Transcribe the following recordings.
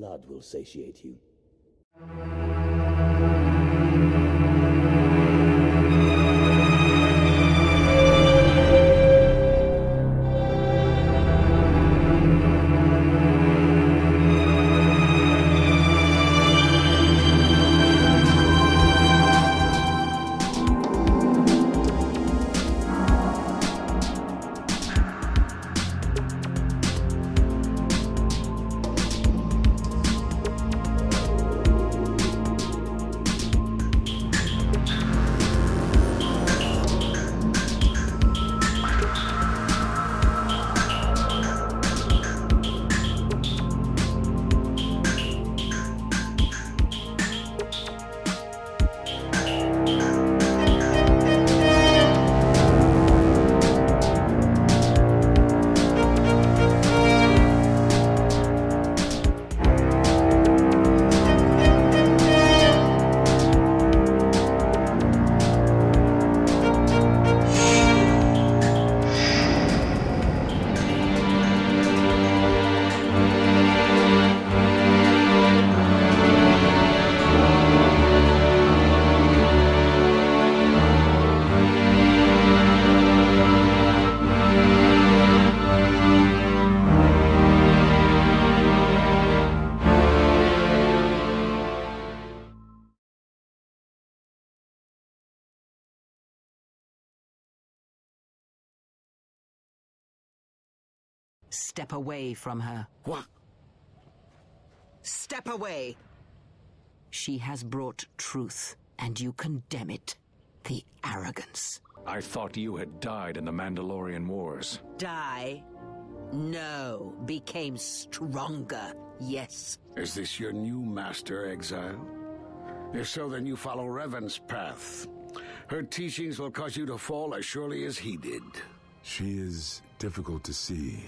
blood will satiate you. Step away from her. What? Step away! She has brought truth, and you condemn it. The arrogance. I thought you had died in the Mandalorian Wars. Die? No. Became stronger, yes. Is this your new master, Exile? If so, then you follow Revan's path. Her teachings will cause you to fall as surely as he did. She is difficult to see.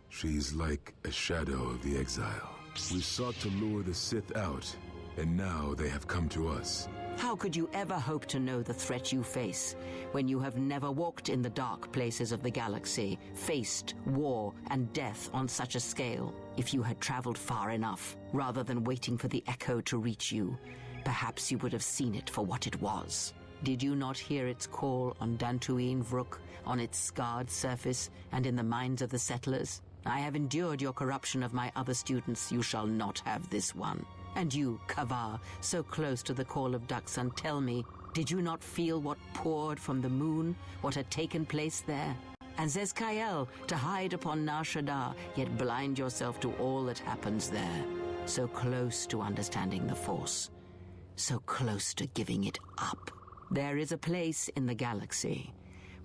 She's like a shadow of the Exile. We sought to lure the Sith out, and now they have come to us. How could you ever hope to know the threat you face when you have never walked in the dark places of the galaxy, faced war and death on such a scale? If you had traveled far enough, rather than waiting for the echo to reach you, perhaps you would have seen it for what it was. Did you not hear its call on Dantooine Vrook, on its scarred surface, and in the minds of the settlers? I have endured your corruption of my other students. You shall not have this one. And you, Kavar, so close to the call of Darksun, tell me, did you not feel what poured from the moon, what had taken place there? And Zezkael, to hide upon Nar Shaddaa, yet blind yourself to all that happens there. So close to understanding the Force, so close to giving it up. There is a place in the galaxy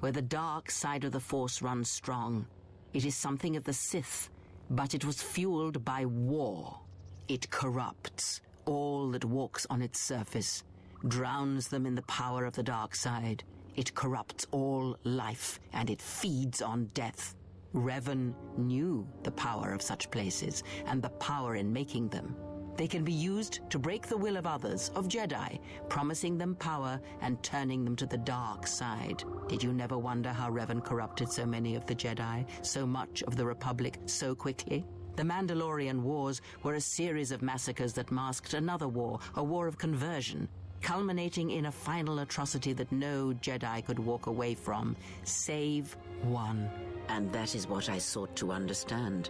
where the dark side of the Force runs strong. It is something of the Sith, but it was fueled by war. It corrupts all that walks on its surface, drowns them in the power of the dark side. It corrupts all life, and it feeds on death. Revan knew the power of such places, and the power in making them. They can be used to break the will of others, of Jedi, promising them power and turning them to the dark side. Did you never wonder how Revan corrupted so many of the Jedi, so much of the Republic, so quickly? The Mandalorian Wars were a series of massacres that masked another war, a war of conversion, culminating in a final atrocity that no Jedi could walk away from, save one. And that is what I sought to understand.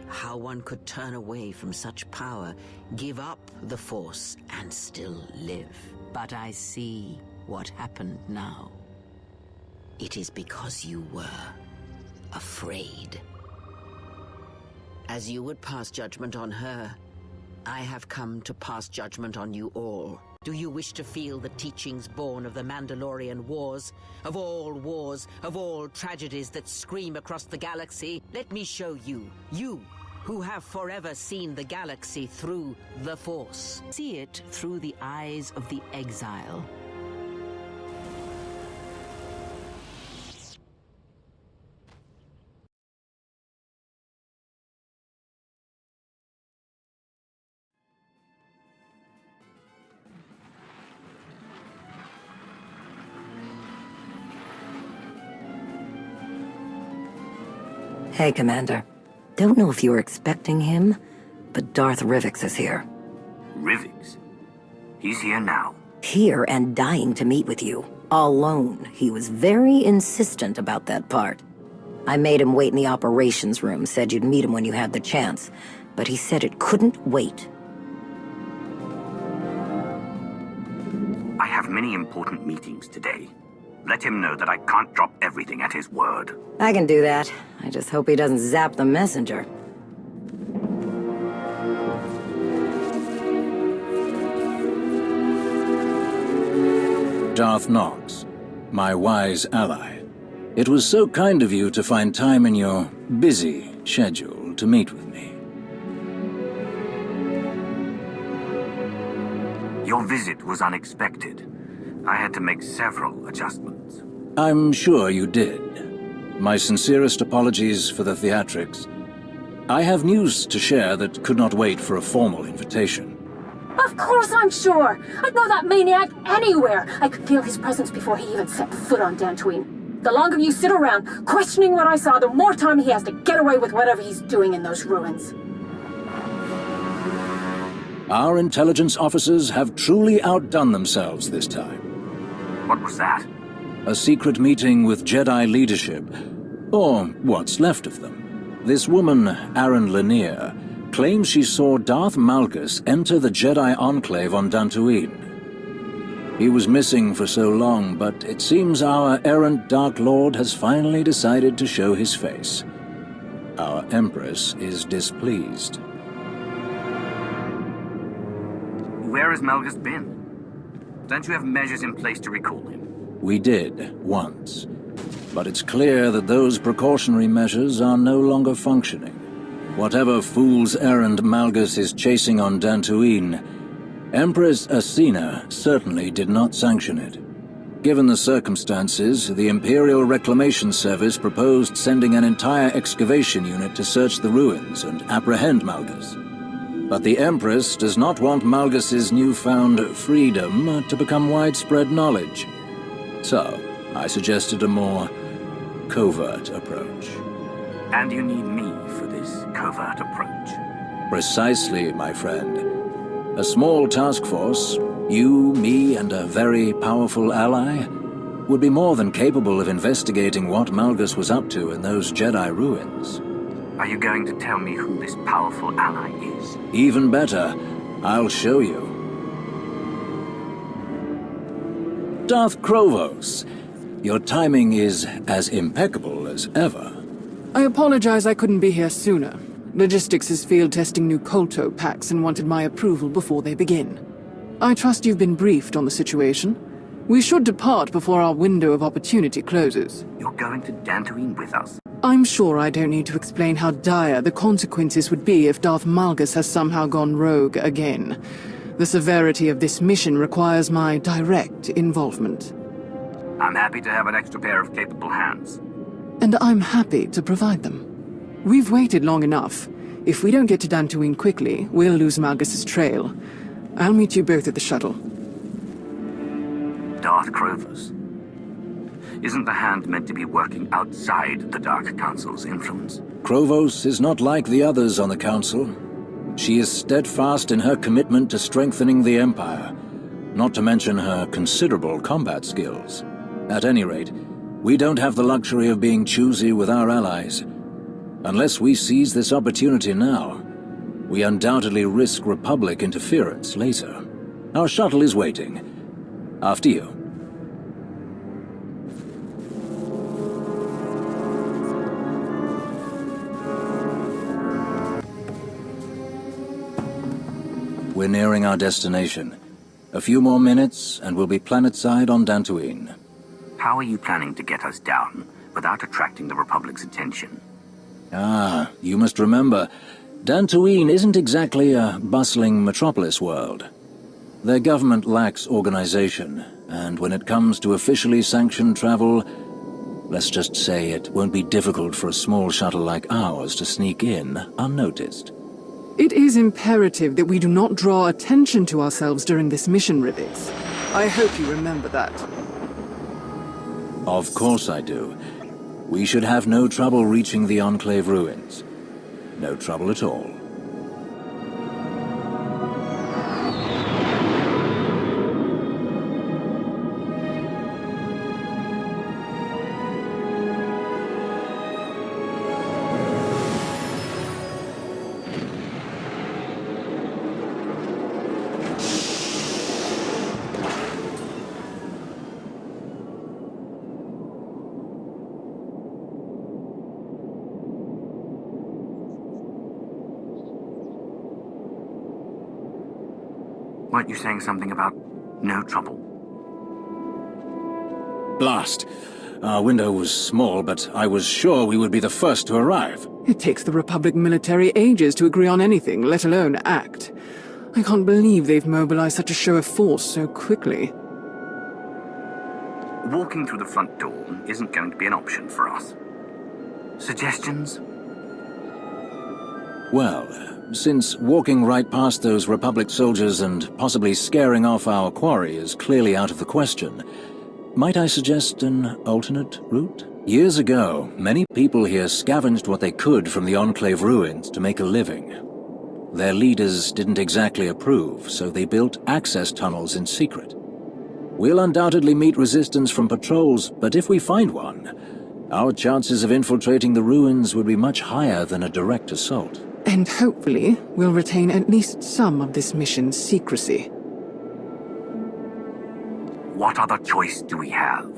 How one could turn away from such power, give up the Force, and still live. But I see what happened now. It is because you were afraid. As you would pass judgment on her, I have come to pass judgment on you all. Do you wish to feel the teachings born of the Mandalorian Wars, of all tragedies that scream across the galaxy? Let me show you, you who have forever seen the galaxy through the Force. See it through the eyes of the Exile. Hey, Commander. Don't know if you were expecting him, but Darth Rivix is here. Rivix? He's here now. Here and dying to meet with you. Alone. He was very insistent about that part. I made him wait in the operations room, said you'd meet him when you had the chance, but he said it couldn't wait. I have many important meetings today. Let him know that I can't drop everything at his word. I can do that. I just hope he doesn't zap the messenger. Darth Nox, my wise ally. It was so kind of you to find time in your busy schedule to meet with me. Your visit was unexpected. I had to make several adjustments. I'm sure you did. My sincerest apologies for the theatrics. I have news to share that could not wait for a formal invitation. Of course I'm sure! I'd know that maniac anywhere! I could feel his presence before he even set foot on Dantooine. The longer you sit around, questioning what I saw, the more time he has to get away with whatever he's doing in those ruins. Our intelligence officers have truly outdone themselves this time. What was that? A secret meeting with Jedi leadership, or what's left of them. This woman, Aaron Lanier, claims she saw Darth Malgus enter the Jedi Enclave on Dantooine. He was missing for so long, but it seems our errant Dark Lord has finally decided to show his face. Our Empress is displeased. Where has Malgus been? Don't you have measures in place to recall him? We did, once. But it's clear that those precautionary measures are no longer functioning. Whatever fool's errand Malgus is chasing on Dantooine, Empress Asina certainly did not sanction it. Given the circumstances, the Imperial Reclamation Service proposed sending an entire excavation unit to search the ruins and apprehend Malgus. But the Empress does not want Malgus's newfound freedom to become widespread knowledge. So, I suggested a more covert approach. And you need me for this covert approach. Precisely, my friend. A small task force, you, me, and a very powerful ally, would be more than capable of investigating what Malgus was up to in those Jedi ruins. Are you going to tell me who this powerful ally is? Even better, I'll show you. Darth Krovos, your timing is as impeccable as ever. I apologize I couldn't be here sooner. Logistics is field testing new Kolto packs and wanted my approval before they begin. I trust you've been briefed on the situation. We should depart before our window of opportunity closes. You're going to Dantooine with us? I'm sure I don't need to explain how dire the consequences would be if Darth Malgus has somehow gone rogue again. The severity of this mission requires my direct involvement. I'm happy to have an extra pair of capable hands. And I'm happy to provide them. We've waited long enough. If we don't get to Dantooine quickly, we'll lose Malgus's trail. I'll meet you both at the shuttle. Darth Krovos. Isn't the Hand meant to be working outside the Dark Council's influence? Krovos is not like the others on the Council. She is steadfast in her commitment to strengthening the Empire, not to mention her considerable combat skills. At any rate, we don't have the luxury of being choosy with our allies. Unless we seize this opportunity now, we undoubtedly risk Republic interference later. Our shuttle is waiting. After you. We're nearing our destination. A few more minutes, and we'll be planetside on Dantooine. How are you planning to get us down without attracting the Republic's attention? Ah, you must remember, Dantooine isn't exactly a bustling metropolis world. Their government lacks organization, and when it comes to officially sanctioned travel, let's just say it won't be difficult for a small shuttle like ours to sneak in unnoticed. It is imperative that we do not draw attention to ourselves during this mission, Rivix. I hope you remember that. Of course I do. We should have no trouble reaching the Enclave ruins. No trouble at all. Weren't you saying something about no trouble? Blast. Our window was small, but I was sure we would be the first to arrive. It takes the Republic military ages to agree on anything, let alone act. I can't believe they've mobilized such a show of force so quickly. Walking through the front door isn't going to be an option for us. Suggestions? Well, since walking right past those Republic soldiers and possibly scaring off our quarry is clearly out of the question, might I suggest an alternate route? Years ago, many people here scavenged what they could from the Enclave ruins to make a living. Their leaders didn't exactly approve, so they built access tunnels in secret. We'll undoubtedly meet resistance from patrols, but if we find one, our chances of infiltrating the ruins would be much higher than a direct assault. And hopefully, we'll retain at least some of this mission's secrecy. What other choice do we have?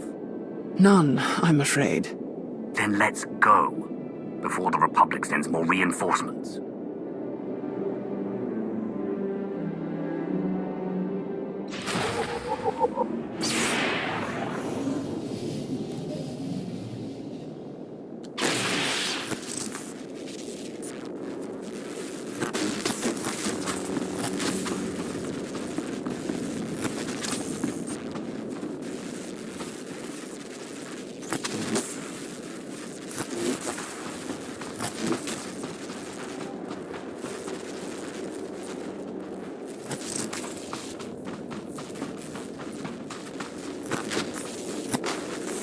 None, I'm afraid. Then let's go, before the Republic sends more reinforcements.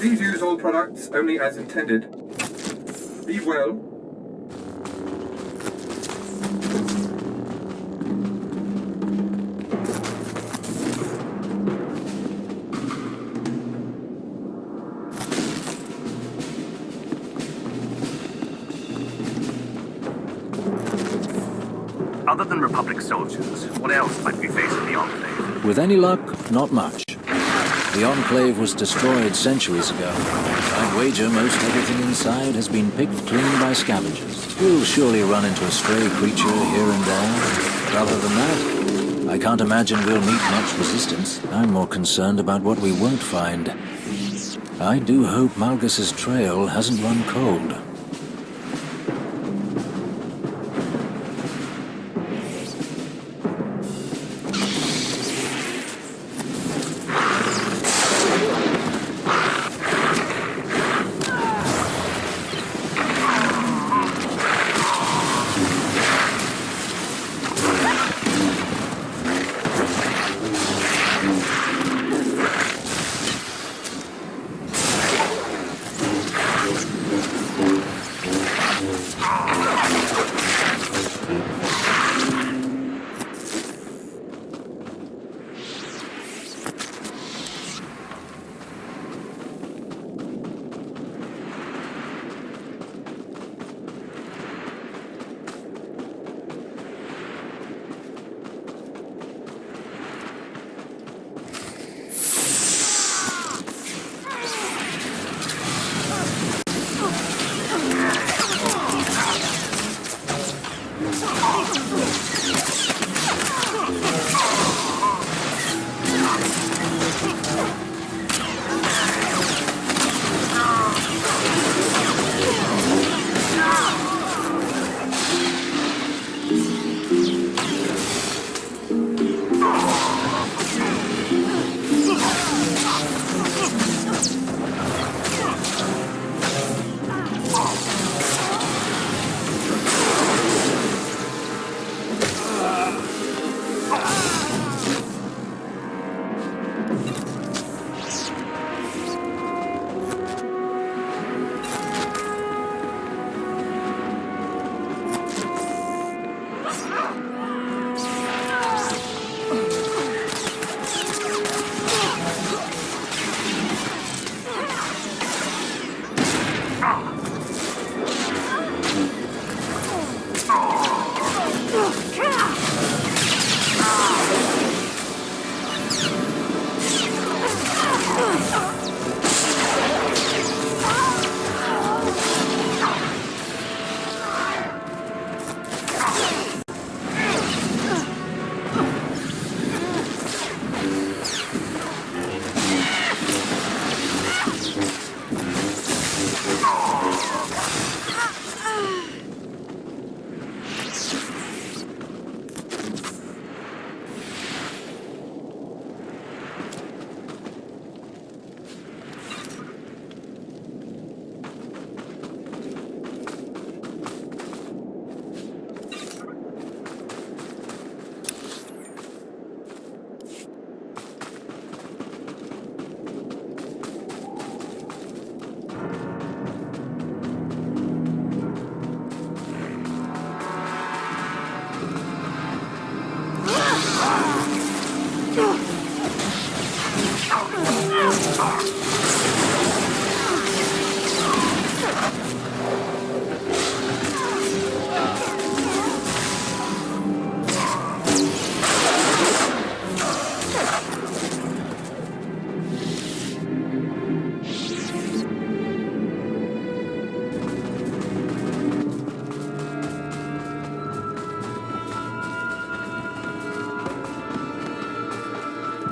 Please use all products only as intended. Be well. Other than Republic soldiers, what else might we face in the Enclave? With any luck, not much. The Enclave was destroyed centuries ago. I'd wager most everything inside has been picked clean by scavengers. We'll surely run into a stray creature here and there. But other than that, I can't imagine we'll meet much resistance. I'm more concerned about what we won't find. I do hope Malgus's trail hasn't run cold.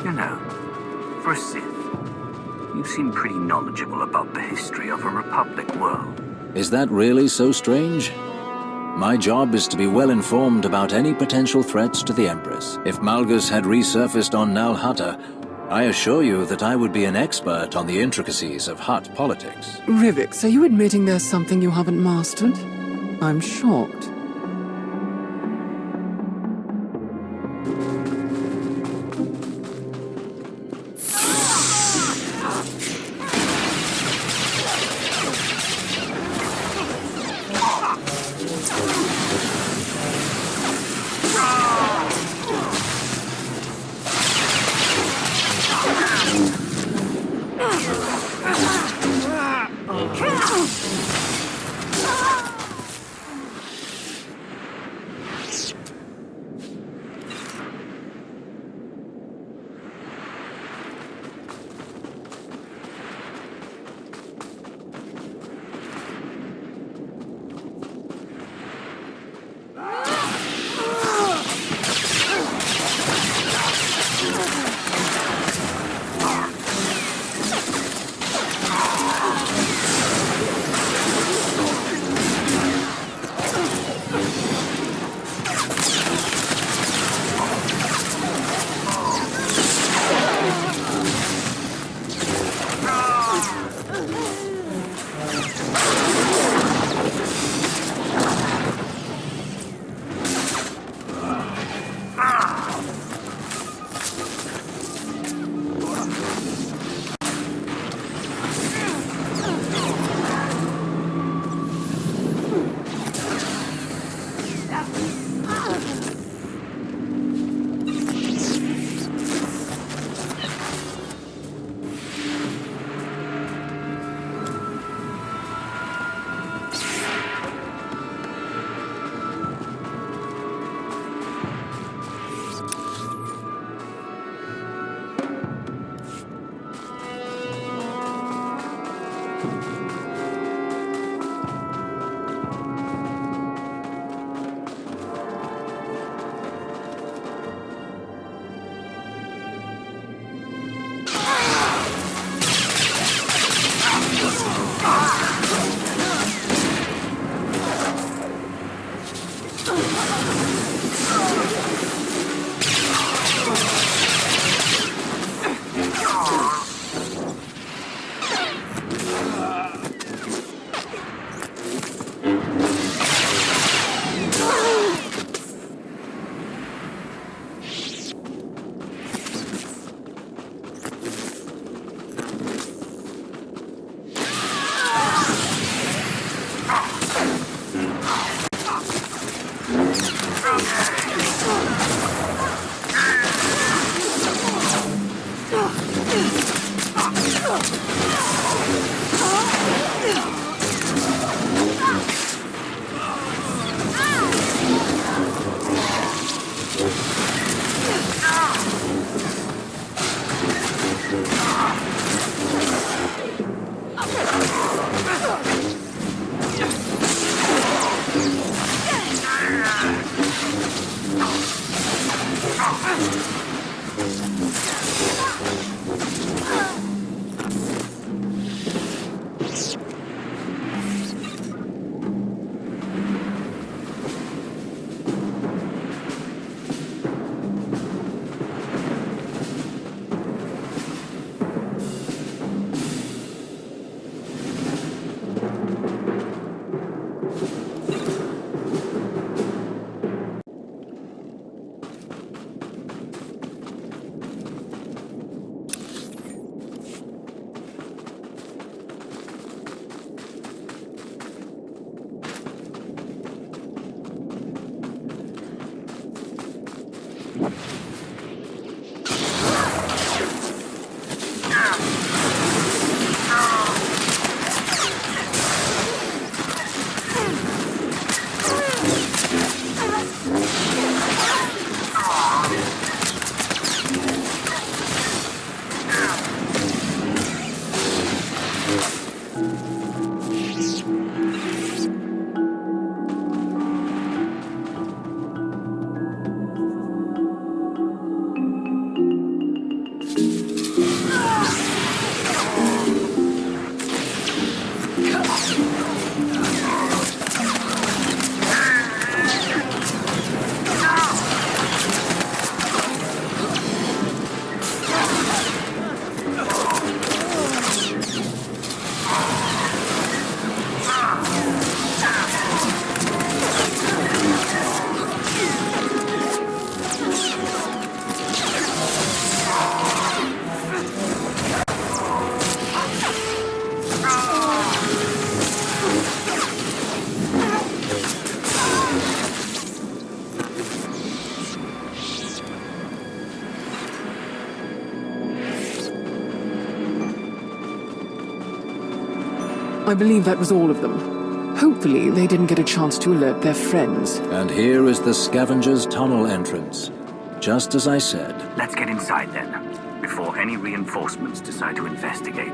You know, for a Sith, you seem pretty knowledgeable about the history of a Republic world. Is that really so strange? My job is to be well informed about any potential threats to the Empress. If Malgus had resurfaced on Nal Hutta, I assure you that I would be an expert on the intricacies of Hutt politics. Rivix, are you admitting there's something you haven't mastered? I'm shocked. I believe that was all of them. Hopefully, they didn't get a chance to alert their friends. And here is the scavenger's tunnel entrance. Just as I said. Let's get inside then, before any reinforcements decide to investigate.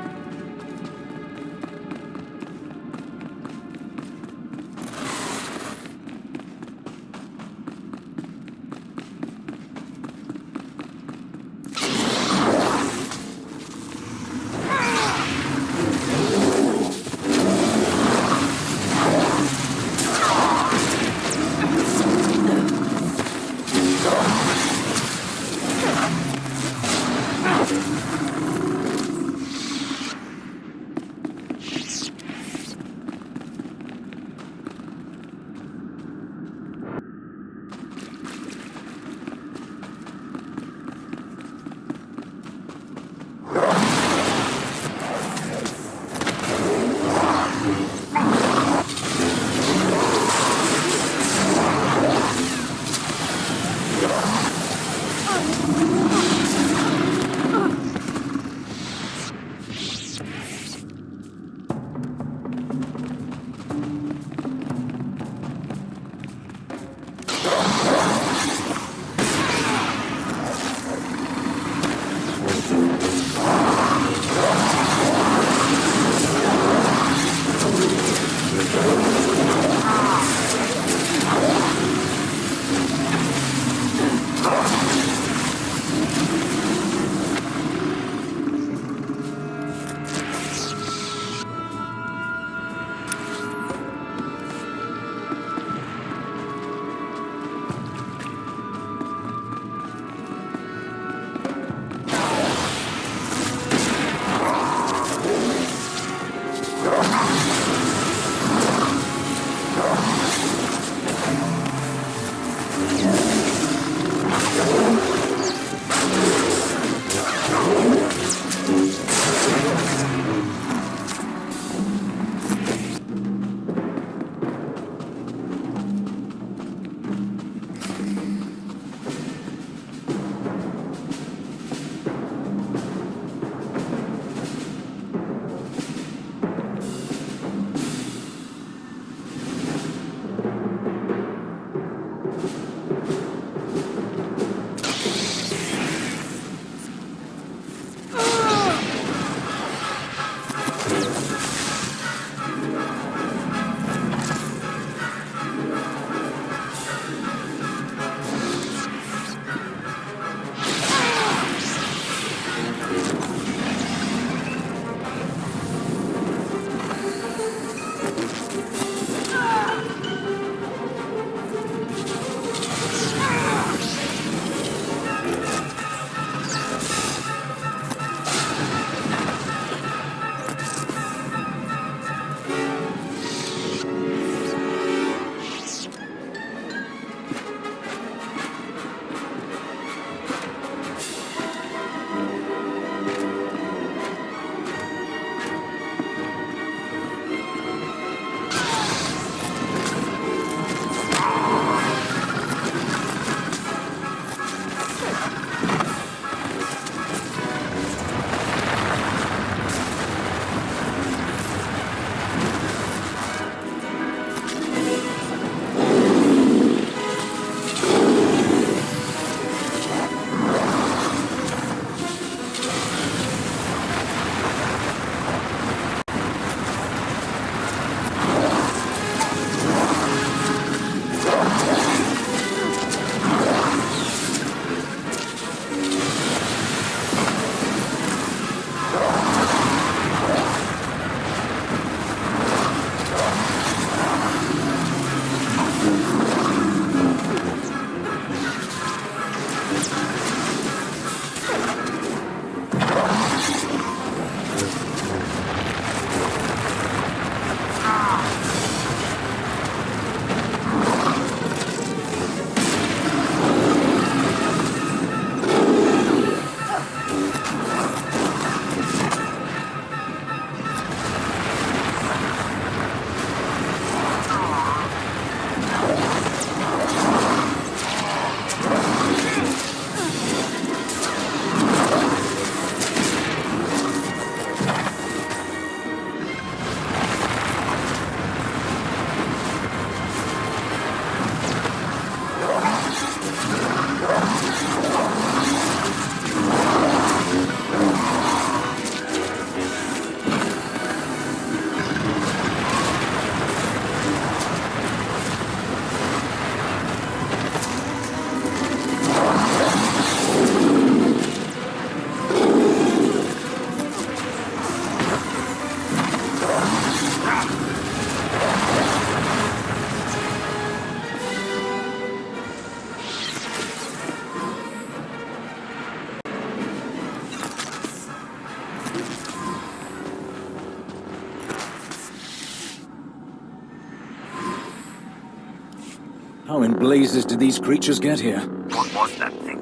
How in blazes did these creatures get here? What was that thing?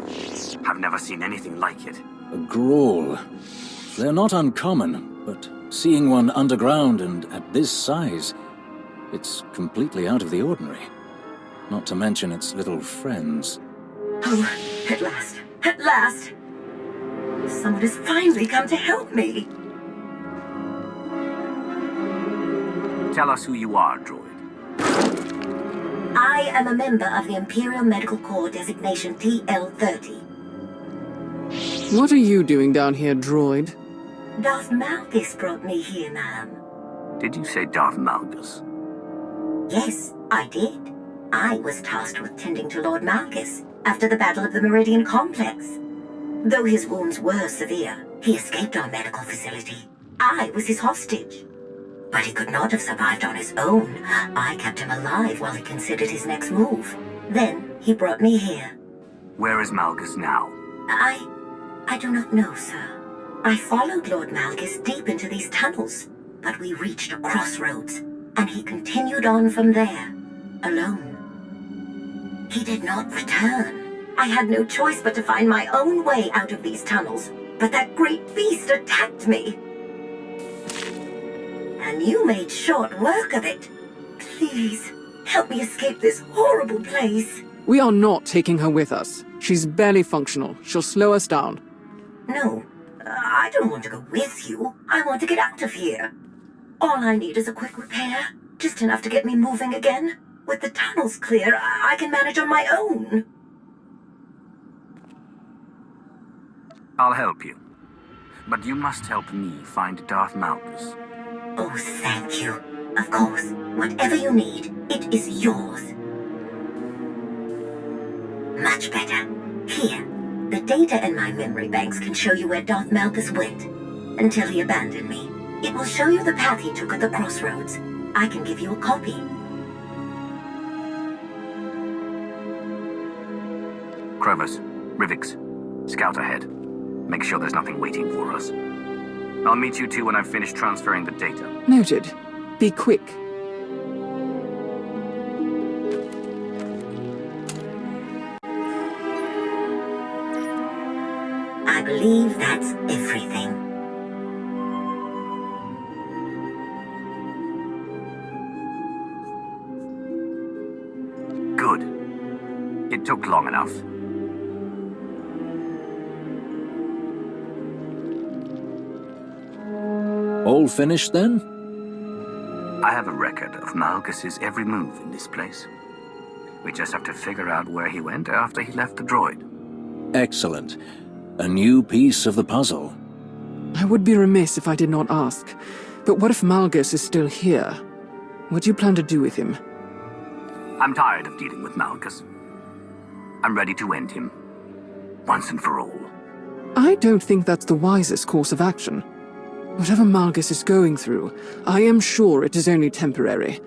I've never seen anything like it. A Grawl. They're not uncommon, but seeing one underground and at this size, it's completely out of the ordinary. Not to mention its little friends. Oh, at last. At last! Someone has finally come to help me. Tell us who you are, droid. I am a member of the Imperial Medical Corps designation TL-30. What are you doing down here, droid? Darth Malgus brought me here, ma'am. Did you say Darth Malgus? Yes, I did. I was tasked with tending to Lord Malgus after the Battle of the Meridian Complex. Though his wounds were severe, he escaped our medical facility. I was his hostage. But he could not have survived on his own. I kept him alive while he considered his next move. Then he brought me here. Where is Malgus now? I do not know, sir. I followed Lord Malgus deep into these tunnels, but we reached a crossroads, and he continued on from there, alone. He did not return. I had no choice but to find my own way out of these tunnels, but that great beast attacked me. And you made short work of it. Please, help me escape this horrible place. We are not taking her with us. She's barely functional. She'll slow us down. No, I don't want to go with you. I want to get out of here. All I need is a quick repair, just enough to get me moving again. With the tunnels clear, I can manage on my own. I'll help you. But you must help me find Darth Malgus. Oh, thank you. Of course, whatever you need, it is yours. Much better. Here, the data in my memory banks can show you where Darth Malgus went, until he abandoned me. It will show you the path he took at the crossroads. I can give you a copy. Crovers, Rivix, scout ahead. Make sure there's nothing waiting for us. I'll meet you two when I've finished transferring the data. Noted. Be quick. I believe that's everything. Good. It took long enough. All finished then? I have a record of Malgus's every move in this place. We just have to figure out where he went after he left the droid. Excellent. A new piece of the puzzle. I would be remiss if I did not ask. But what if Malgus is still here? What do you plan to do with him? I'm tired of dealing with Malgus. I'm ready to end him. Once and for all. I don't think that's the wisest course of action. Whatever Malgus is going through, I am sure it is only temporary.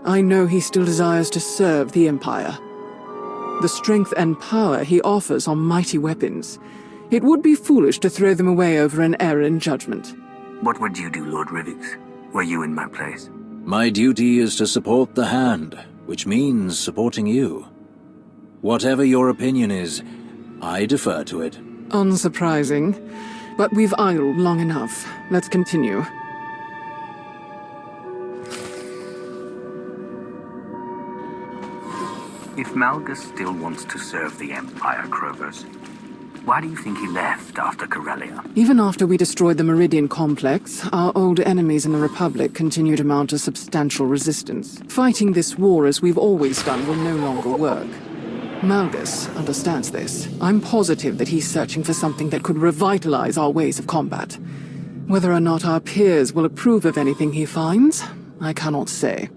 I know he still desires to serve the Empire. The strength and power he offers are mighty weapons. It would be foolish to throw them away over an error in judgment. What would you do, Lord Rivix, were you in my place? My duty is to support the Hand, which means supporting you. Whatever your opinion is, I defer to it. Unsurprising. But we've idled long enough. Let's continue. If Malgus still wants to serve the Empire, Crovers, why do you think he left after Corellia? Even after we destroyed the Meridian Complex, our old enemies in the Republic continue to mount a substantial resistance. Fighting this war as we've always done will no longer work. Malgus understands this. I'm positive that he's searching for something that could revitalize our ways of combat. Whether or not our peers will approve of anything he finds, I cannot say.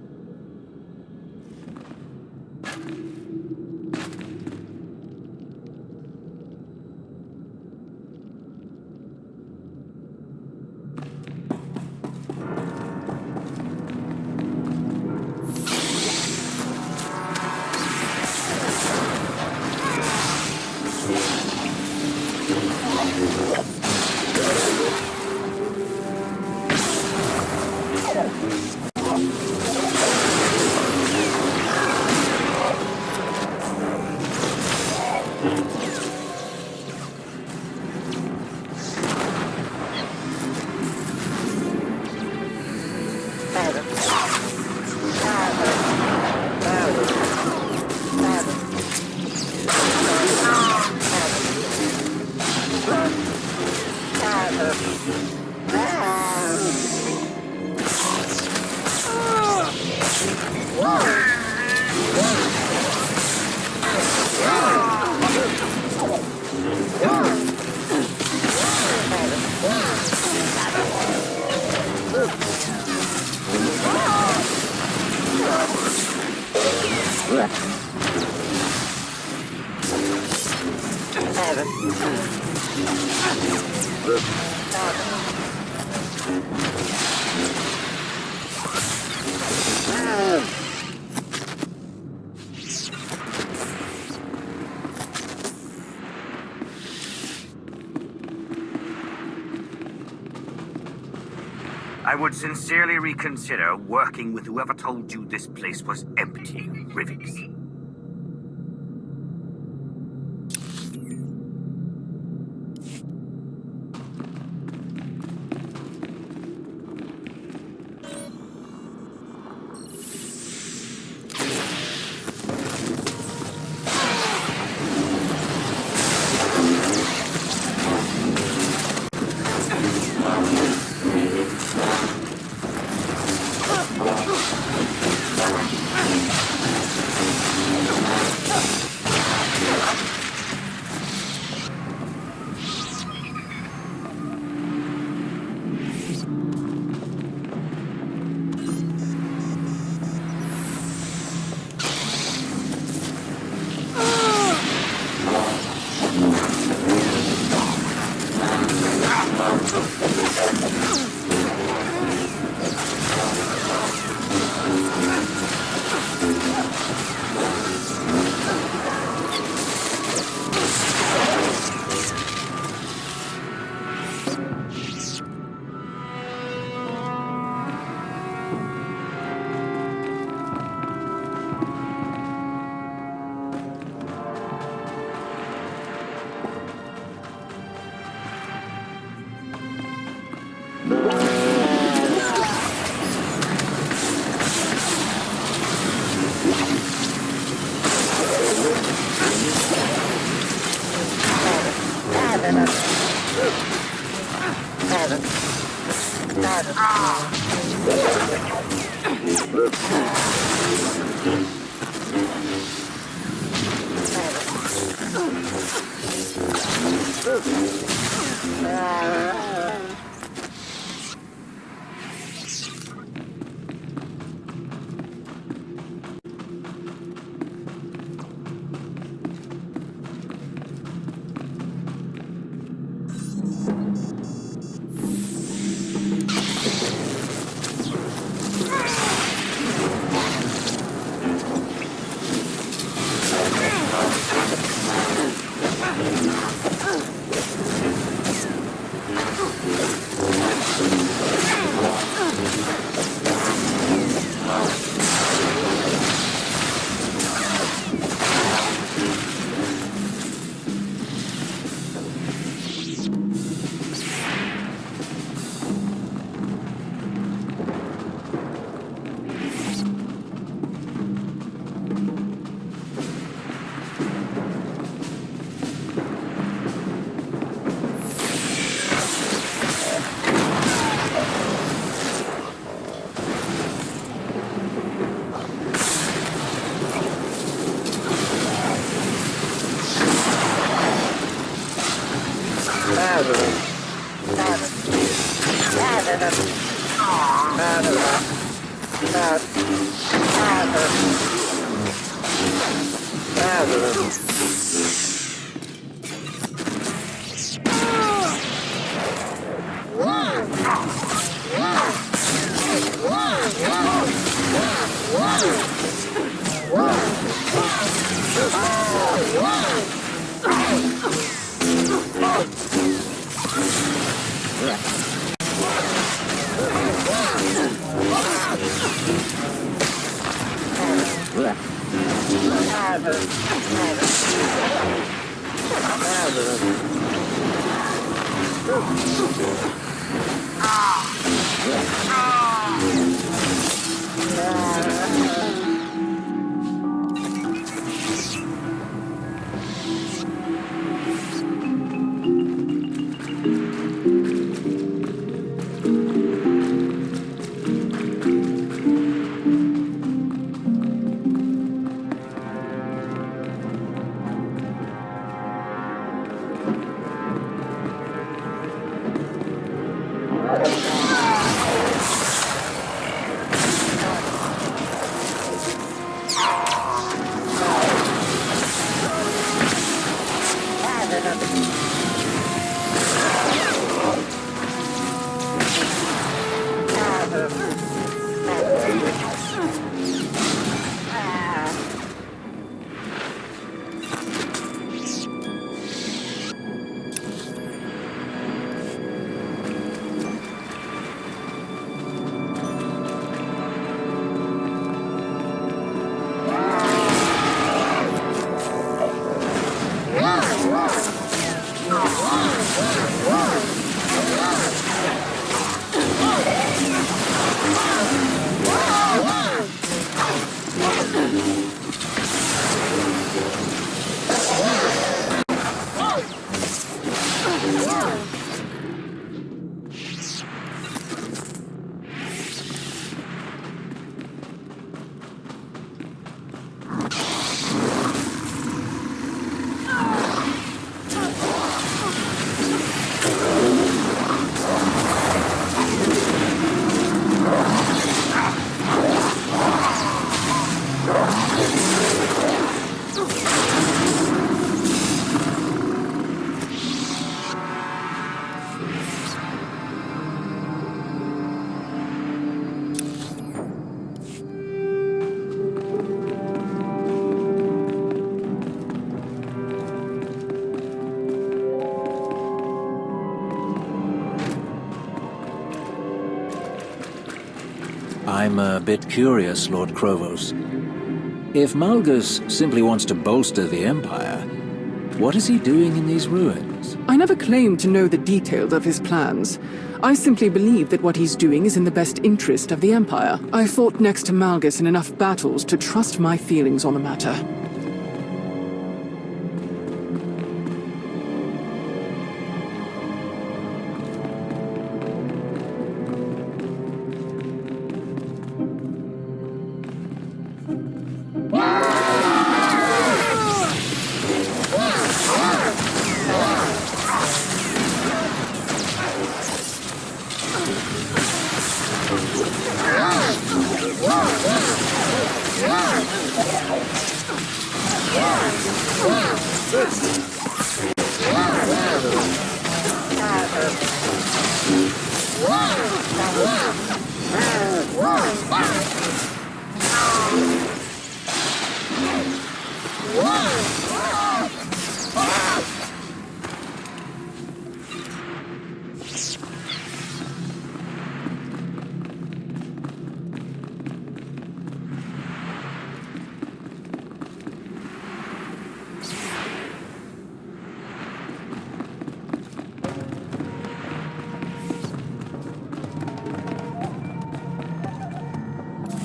I would sincerely reconsider working with whoever told you this place was empty, Rivix. I'm a bit curious, Lord Krovos. If Malgus simply wants to bolster the Empire, what is he doing in these ruins? I never claimed to know the details of his plans. I simply believe that what he's doing is in the best interest of the Empire. I fought next to Malgus in enough battles to trust my feelings on the matter.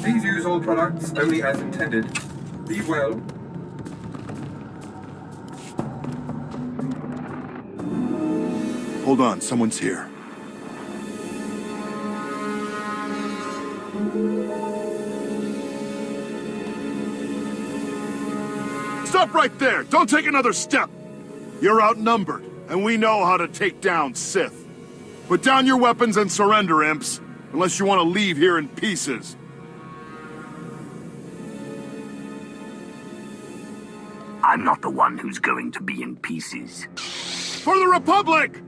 Please use all products only as intended. Be well. Hold on, someone's here. Stop right there! Don't take another step! You're outnumbered, and we know how to take down Sith. Put down your weapons and surrender, imps, unless you want to leave here in pieces. I'm not the one who's going to be in pieces. For the Republic!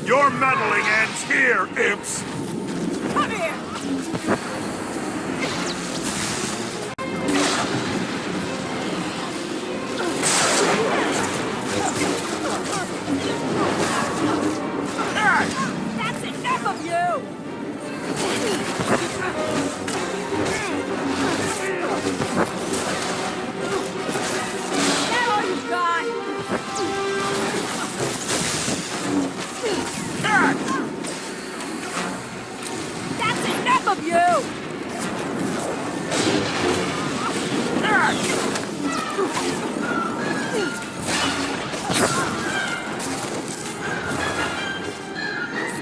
Your meddling ends here, imps! Come here! That's enough of you! Now all you've got! That's enough of you!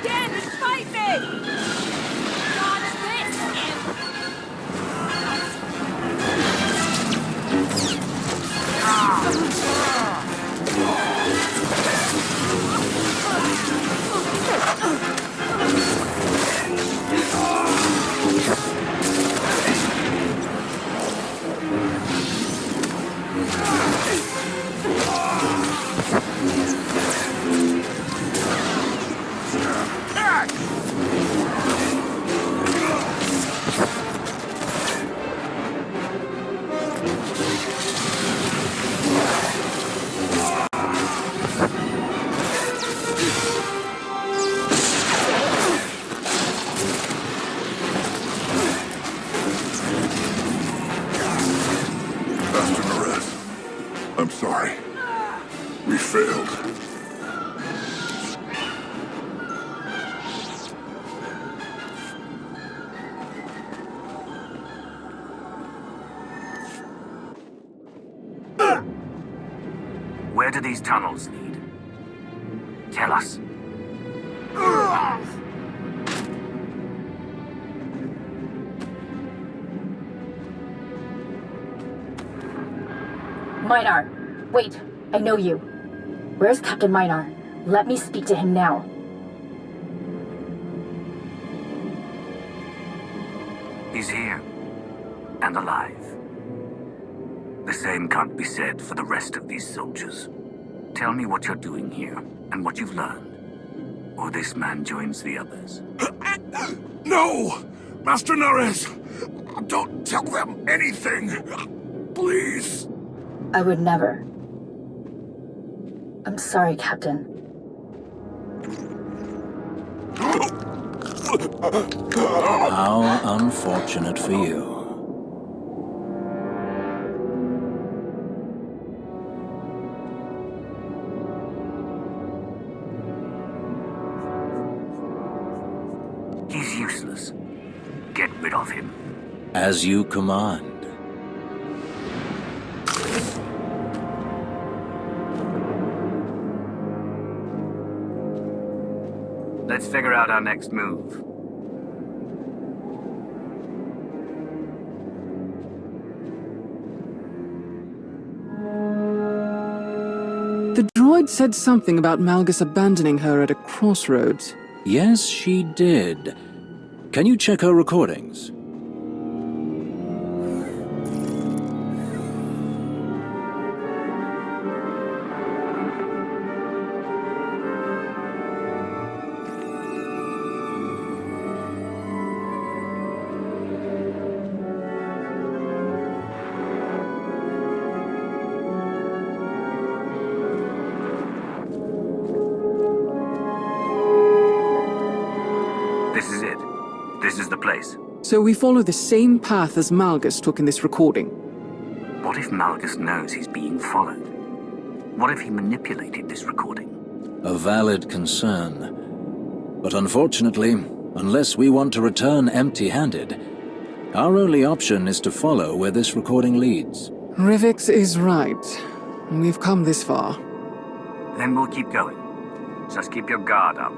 Stand and fight me! Dodge this, imp! I'm sorry. We failed. Where do these tunnels lead? Tell us. Minar, wait, I know you. Where's Captain Minar? Let me speak to him now. He's here. And alive. The same can't be said for the rest of these soldiers. Tell me what you're doing here, and what you've learned. or this man joins the others. No! Master Nares! Don't tell them anything! Please! I would never. I'm sorry, Captain. How unfortunate for you. He's useless. Get rid of him. As you command. Let's figure out our next move. The droid said something about Malgus abandoning her at a crossroads. Yes, she did. Can you check her recordings? This is it. This is the place. So we follow the same path as Malgus took in this recording. What if Malgus knows he's being followed? What if he manipulated this recording? A valid concern. But unfortunately, unless we want to return empty-handed, our only option is to follow where this recording leads. Rivix is right. We've come this far. Then we'll keep going. Just keep your guard up.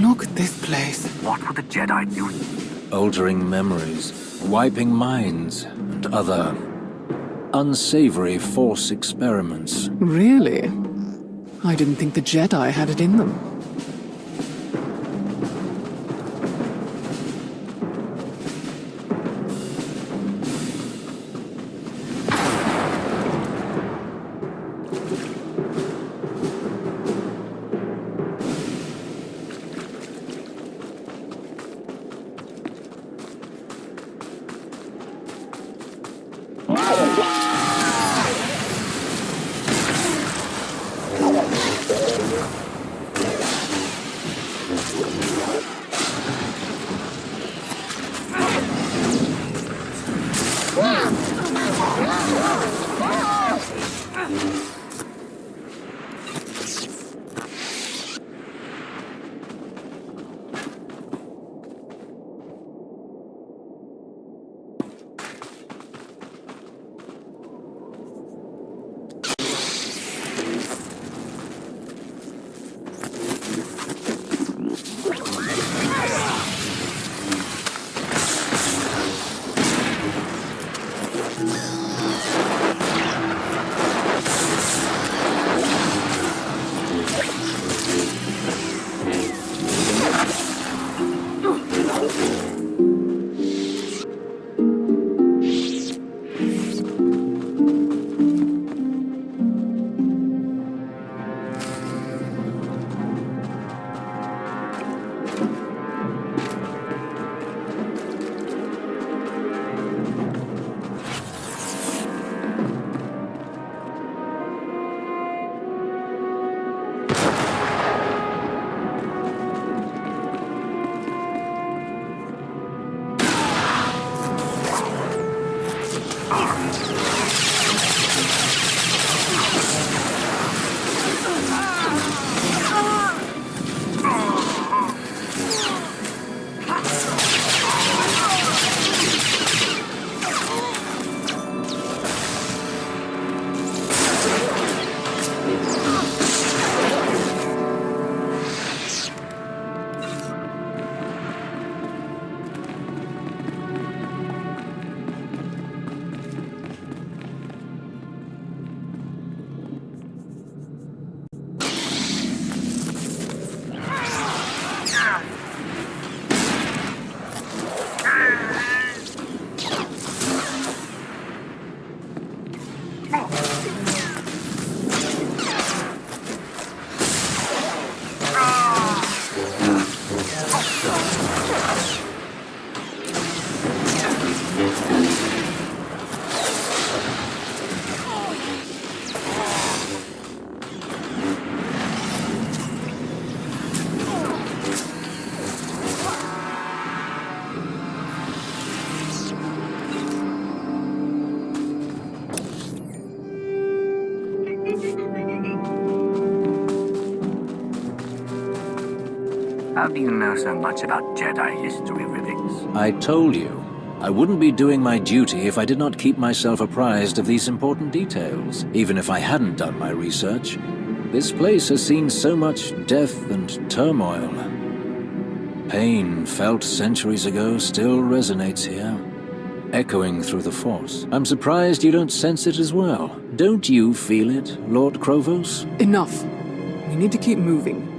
Look at this place. What were the Jedi doing? Altering memories, wiping minds, and other unsavory Force experiments. Really? I didn't think the Jedi had it in them. How do you know so much about Jedi history, Rivix? I told you. I wouldn't be doing my duty if I did not keep myself apprised of these important details, even if I hadn't done my research. This place has seen so much death and turmoil. Pain felt centuries ago still resonates here, echoing through the Force. I'm surprised you don't sense it as well. Don't you feel it, Lord Krovos? Enough. We need to keep moving.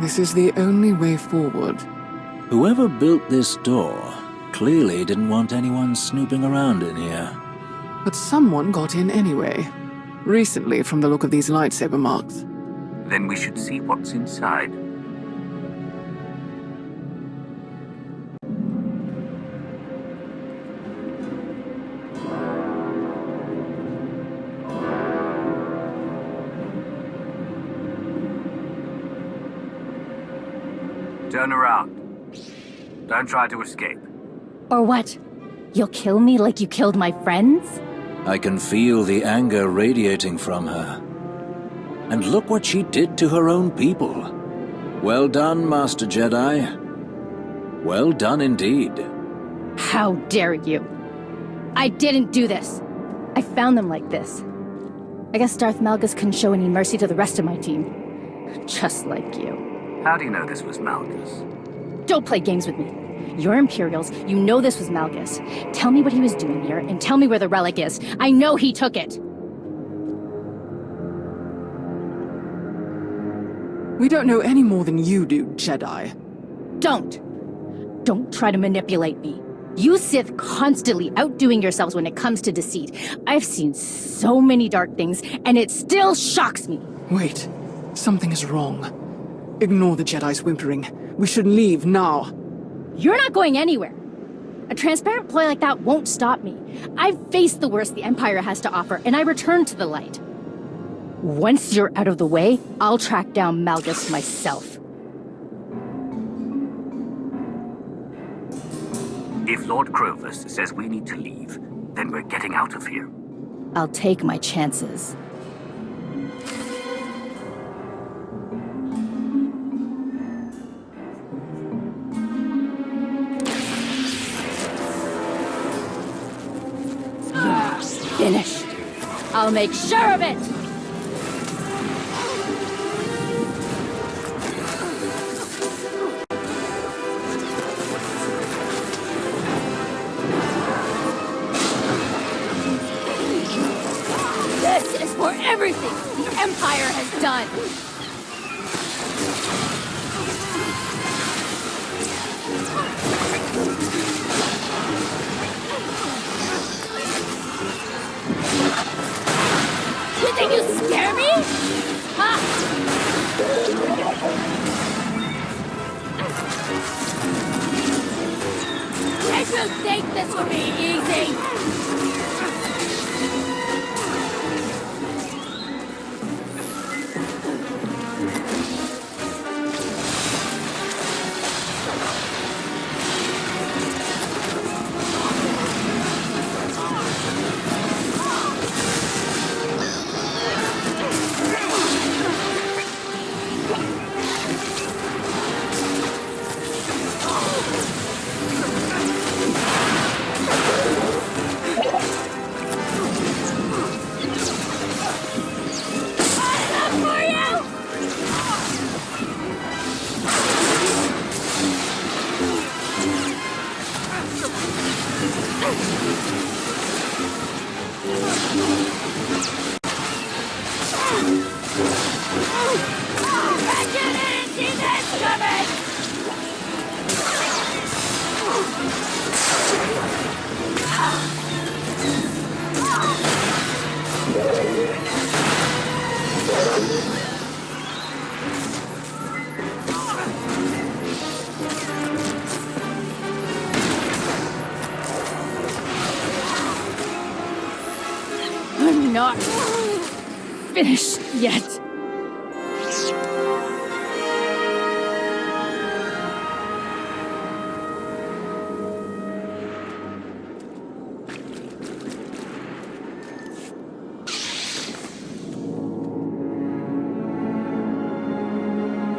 This is the only way forward. Whoever built this door clearly didn't want anyone snooping around in here. But someone got in anyway. Recently, from the look of these lightsaber marks. Then we should see what's inside. Turn around. Don't try to escape. Or what? You'll kill me like you killed my friends? I can feel the anger radiating from her. And look what she did to her own people. Well done, Master Jedi. Well done indeed. How dare you? I didn't do this. I found them like this. I guess Darth Malgus couldn't show any mercy to the rest of my team. Just like you. How do you know this was Malgus? Don't play games with me. You're Imperials, you know this was Malgus. Tell me what he was doing here, and tell me where the relic is. I know he took it! We don't know any more than you do, Jedi. Don't try to manipulate me. You Sith constantly outdoing yourselves when it comes to deceit. I've seen so many dark things, and it still shocks me. Wait, something is wrong. Ignore the Jedi's whimpering. We should leave now. You're not going anywhere. A transparent ploy like that won't stop me. I've faced the worst the Empire has to offer, and I return to the light. Once you're out of the way, I'll track down Malgus myself. If Lord Krovos says we need to leave, then we're getting out of here. I'll take my chances. Finished. I'll make sure of it! This is for everything the Empire has done! You think you scare me? Ha! you think this would be easy? I'm not finished yet.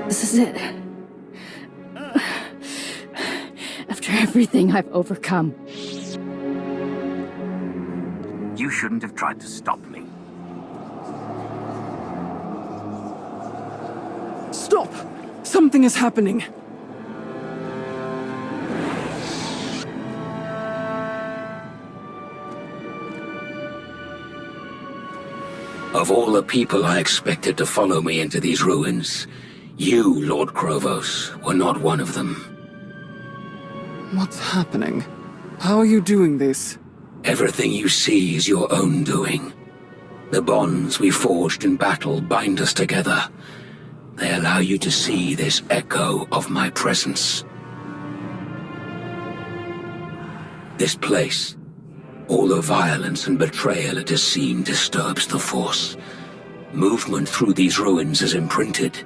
This is it. After everything I've overcome. You shouldn't have tried to stop me. Stop! Something is happening. Of all the people I expected to follow me into these ruins, you, Lord Krovos, were not one of them. What's happening? How are you doing this? Everything you see is your own doing. The bonds we forged in battle bind us together. They allow you to see this echo of my presence. This place, all the violence and betrayal it has seen disturbs the Force. Movement through these ruins is imprinted,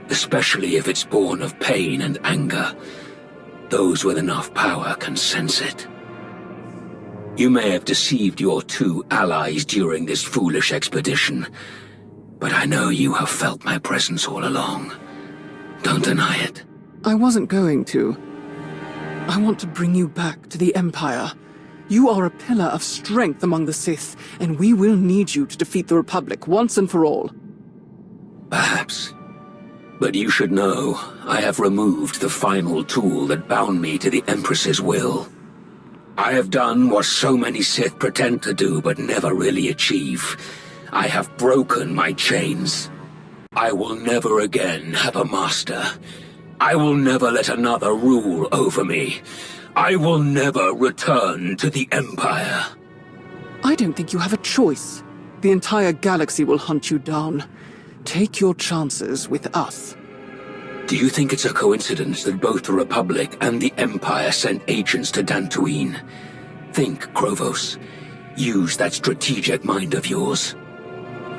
especially if it's born of pain and anger. Those with enough power can sense it. You may have deceived your two allies during this foolish expedition, but I know you have felt my presence all along. Don't deny it. I wasn't going to. I want to bring you back to the Empire. You are a pillar of strength among the Sith, and we will need you to defeat the Republic once and for all. Perhaps. But you should know, I have removed the final tool that bound me to the Empress's will. I have done what so many Sith pretend to do but never really achieve. I have broken my chains. I will never again have a master. I will never let another rule over me. I will never return to the Empire. I don't think you have a choice. The entire galaxy will hunt you down. Take your chances with us. Do you think it's a coincidence that both the Republic and the Empire sent agents to Dantooine? Think, Krovos. Use that strategic mind of yours.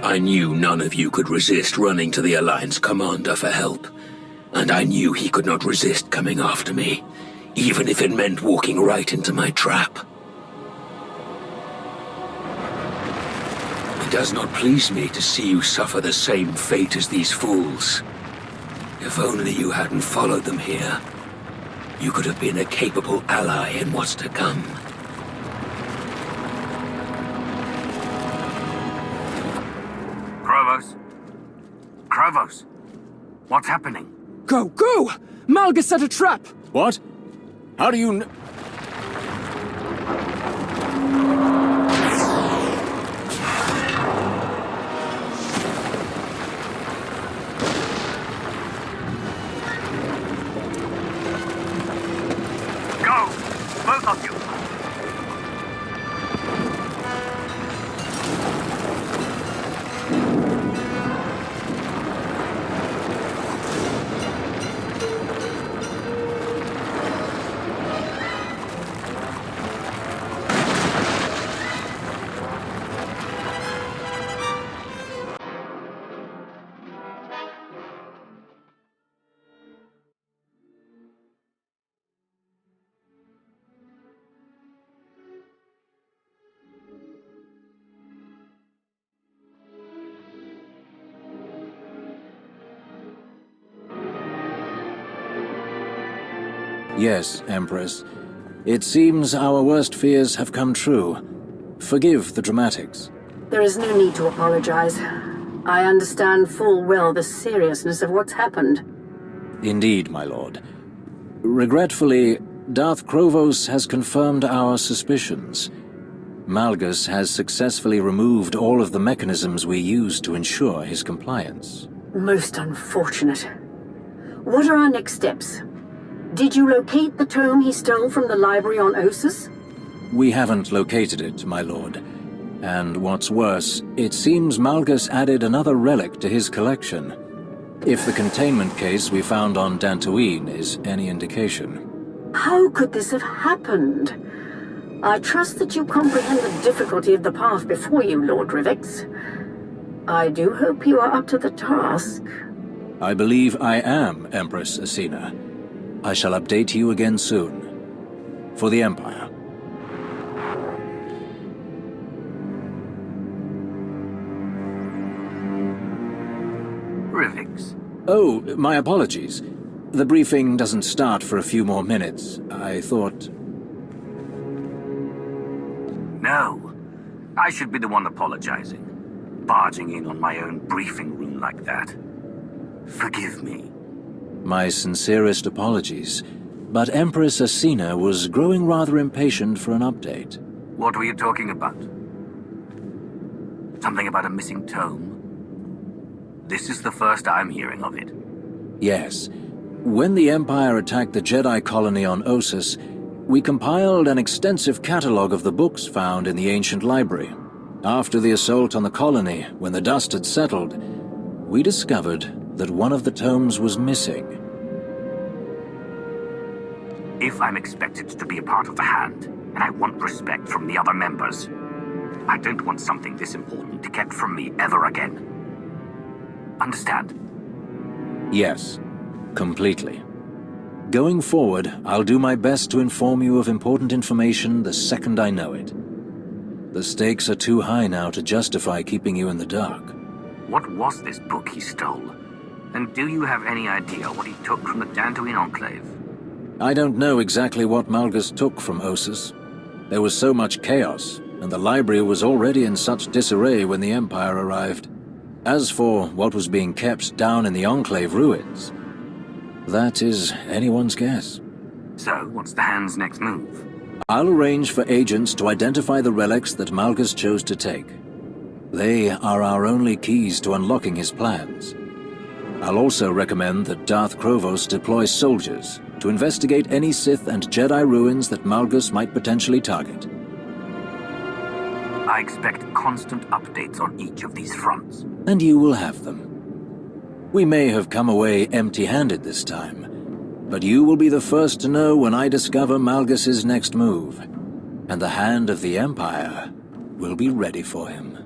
I knew none of you could resist running to the Alliance commander for help. And I knew he could not resist coming after me, even if it meant walking right into my trap. It does not please me to see you suffer the same fate as these fools. If only you hadn't followed them here, you could have been a capable ally in what's to come. Krovos? Krovos? What's happening? Go, go! Malgus set a trap! What? How do you Both of you! Yes, Empress. It seems our worst fears have come true. Forgive the dramatics. There is no need to apologize. I understand full well the seriousness of what's happened. Indeed, my lord. Regretfully, Darth Krovos has confirmed our suspicions. Malgus has successfully removed all of the mechanisms we use to ensure his compliance. Most unfortunate. What are our next steps? Did you locate the tome he stole from the library on Ossus? We haven't located it, my lord. And what's worse, it seems Malgus added another relic to his collection. If the containment case we found on Dantooine is any indication. How could this have happened? I trust that you comprehend the difficulty of the path before you, Lord Rivix. I do hope you are up to the task. I believe I am, Empress Asina. I shall update you again soon. For the Empire. Rivix. Oh, my apologies. The briefing doesn't start for a few more minutes. I thought... No. I should be the one apologizing. Barging in on my own briefing room like that. Forgive me. My sincerest apologies. But Empress Asina was growing rather impatient for an update. What were you talking about? Something about a missing tome? This is the first I'm hearing of it. Yes. When the Empire attacked the Jedi colony on Ossus, we compiled an extensive catalogue of the books found in the ancient library. After the assault on the colony, when the dust had settled, we discovered that one of the tomes was missing. If I'm expected to be a part of the Hand, and I want respect from the other members, I don't want something this important kept from me ever again. Understand? Yes, completely. Going forward, I'll do my best to inform you of important information the second I know it. The stakes are too high now to justify keeping you in the dark. What was this book he stole? And do you have any idea what he took from the Dantooine Enclave? I don't know exactly what Malgus took from Ossus. There was so much chaos, and the library was already in such disarray when the Empire arrived. As for what was being kept down in the Enclave ruins, that is anyone's guess. So, what's the Hand's next move? I'll arrange for agents to identify the relics that Malgus chose to take. They are our only keys to unlocking his plans. I'll also recommend that Darth Krovos deploy soldiers to investigate any Sith and Jedi ruins that Malgus might potentially target. I expect constant updates on each of these fronts. And you will have them. We may have come away empty-handed this time, but you will be the first to know when I discover Malgus's next move, and the Hand of the Empire will be ready for him.